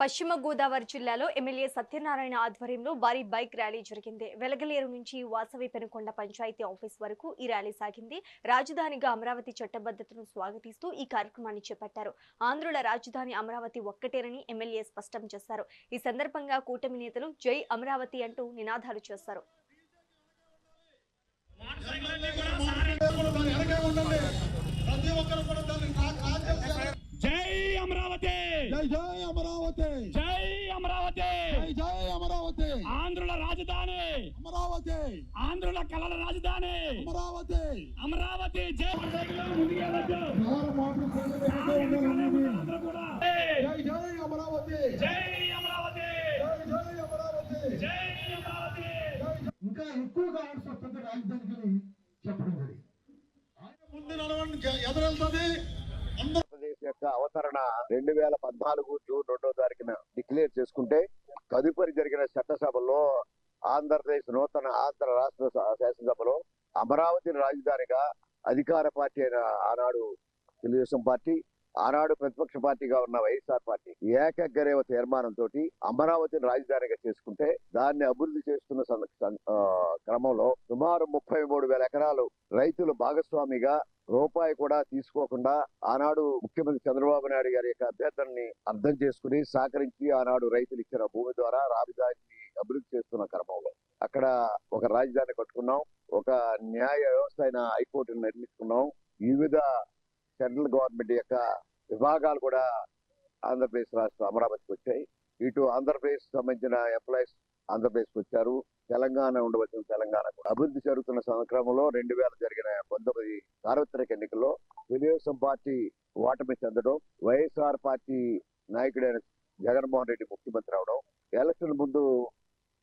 పశ్చిమ గోదావరి జిల్లాలో ఎమ్మెల్యే సత్యనారాయణ ఆధ్వర్యంలో భారీ బైక్ ర్యాలీ జరిగింది. వెలగలేరు నుంచి వాసవి పెనుకొండ పంచాయతీ ఆఫీస్ వరకు ఈ ర్యాలీ సాగింది. రాజధానిగా అమరావతి చట్టబద్ధతను స్వాగతిస్తూ ఈ కార్యక్రమాన్ని చేపట్టారు. ఆంధ్రుల రాజధాని అమరావతి ఒక్కటేనని ఎమ్మెల్యే స్పష్టం చేశారు. ఈ సందర్భంగా కూటమి నేతలు జై అమరావతి అంటూ నినాదాలు చేశారు. జై అమరావతి, జై జై అమరావతి, జై అమరావతి, జై జై అమరావతి, ఆంధ్రుల రాజధాని అమరావతి, ఆంధ్రుల కళల రాజధాని అమరావతి, అమరావతి. జై ముందుకెళ్ళొద్దు. అందరూ కూడా జై జై అమరావతి, జై అమరావతి, జై జై అమరావతి. జై అమరావతి. ఇంకా ఎక్కువ కావాల్సి వస్తుంది రాజధానికి చెప్పడం జరిగింది. ముందు నడవండి ఎదురెళ్తుంది. ఆంధ్రప్రదేశ్ యొక్క అవతరణ 2014 జూన్ 2వ తారీఖున డిక్లేర్ చేసుకుంటే తదుపరి జరిగిన చట్టసభలో ఆంధ్రప్రదేశ్ ఆంధ్ర రాష్ట్ర శాసనసభలో అమరావతిని రాజధానిగా అధికార పార్టీ అయిన ఆనాడు తెలుగుదేశం పార్టీ, ఆనాడు ప్రతిపక్ష పార్టీగా ఉన్న వైఎస్ఆర్ పార్టీ ఏకగ్రీవ తీర్మానంతో అమరావతిని రాజధానిగా చేసుకుంటే దాన్ని అభివృద్ధి చేస్తున్న క్రమంలో సుమారు 33,000 ఎకరాలు రైతులు భాగస్వామిగా రూపాయి కూడా తీసుకోకుండా ఆనాడు ముఖ్యమంత్రి చంద్రబాబు నాయుడు గారి యొక్క అభ్యర్థనని అర్థం చేసుకుని సహకరించి ఆనాడు రైతులు ఇచ్చిన భూమి ద్వారా రాజధానిని అభివృద్ధి చేస్తున్న క్రమంలో అక్కడ ఒక రాజధాని కట్టుకున్నాం, ఒక న్యాయ వ్యవస్థ అయిన హైకోర్టును నిర్మించుకున్నాం. వివిధ సెంట్రల్ గవర్నమెంట్ యొక్క విభాగాలు కూడా ఆంధ్రప్రదేశ్ రాష్ట్రం అమరావతికి వచ్చాయి. ఇటు ఆంధ్రప్రదేశ్ సంబంధించిన ఎంప్లాయీస్ ఆంధ్రప్రదేశ్కి వచ్చారు, తెలంగాణ ఉండవలసిన తెలంగాణకు. అభివృద్ధి జరుగుతున్న సంక్రమంలో 2000 జరిగిన 19 సార్వత్రిక ఎన్నికల్లో తెలుగుదేశం పార్టీ ఓటమి చెందడం, వైఎస్ఆర్ పార్టీ నాయకుడైన జగన్మోహన్ రెడ్డి ముఖ్యమంత్రి అవడం, ఎలక్షన్ ముందు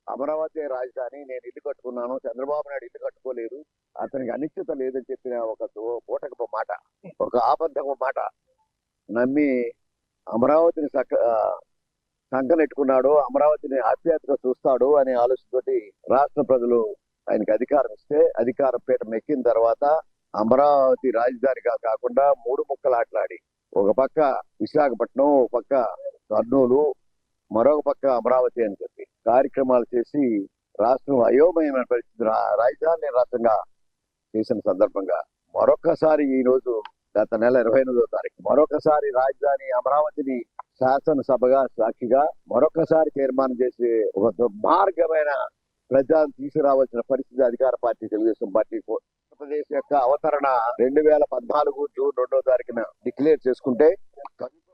అమరావతి రాజధాని, నేను ఇల్లు కట్టుకున్నాను, చంద్రబాబు నాయుడు ఇల్లు కట్టుకోలేదు, అతనికి అనిశ్చిత లేదని చెప్పిన ఒక పూటకపు మాట, ఒక ఆబద్ధపు మాట నమ్మి అమరావతిని సంకనెట్టుకున్నాడు, అమరావతిని ఆప్యాయతగా చూస్తాడు అనే ఆలోచనతోటి రాష్ట్ర ప్రజలు ఆయనకి అధికారం ఇస్తే అధికార పీఠం ఎక్కిన తర్వాత అమరావతి రాజధానిగా కాకుండా 3 ముక్కలు ఆటలాడి ఒక పక్క విశాఖపట్నం, ఒక పక్క కర్నూలు, మరొక పక్క అమరావతి అని చెప్పి కార్యక్రమాలు చేసి రాష్ట్రం అయోమయమైన పరిస్థితి రాజధాని రాష్ట్రంగా చేసిన సందర్భంగా మరొకసారి ఈ రోజు గత నెల 28వ తారీఖు మరొకసారి రాజధాని అమరావతిని శాసనసభగా సాక్షిగా మరొకసారి తీర్మానం చేసి ఒక దుర్మార్గమైన ప్రజలను తీసుకురావాల్సిన పరిస్థితి అధికార పార్టీ తెలుగుదేశం పార్టీ. ఆంధ్రప్రదేశ్ యొక్క అవతరణ 2014 జూన్ 2వ తారీఖున డిక్లేర్ చేసుకుంటే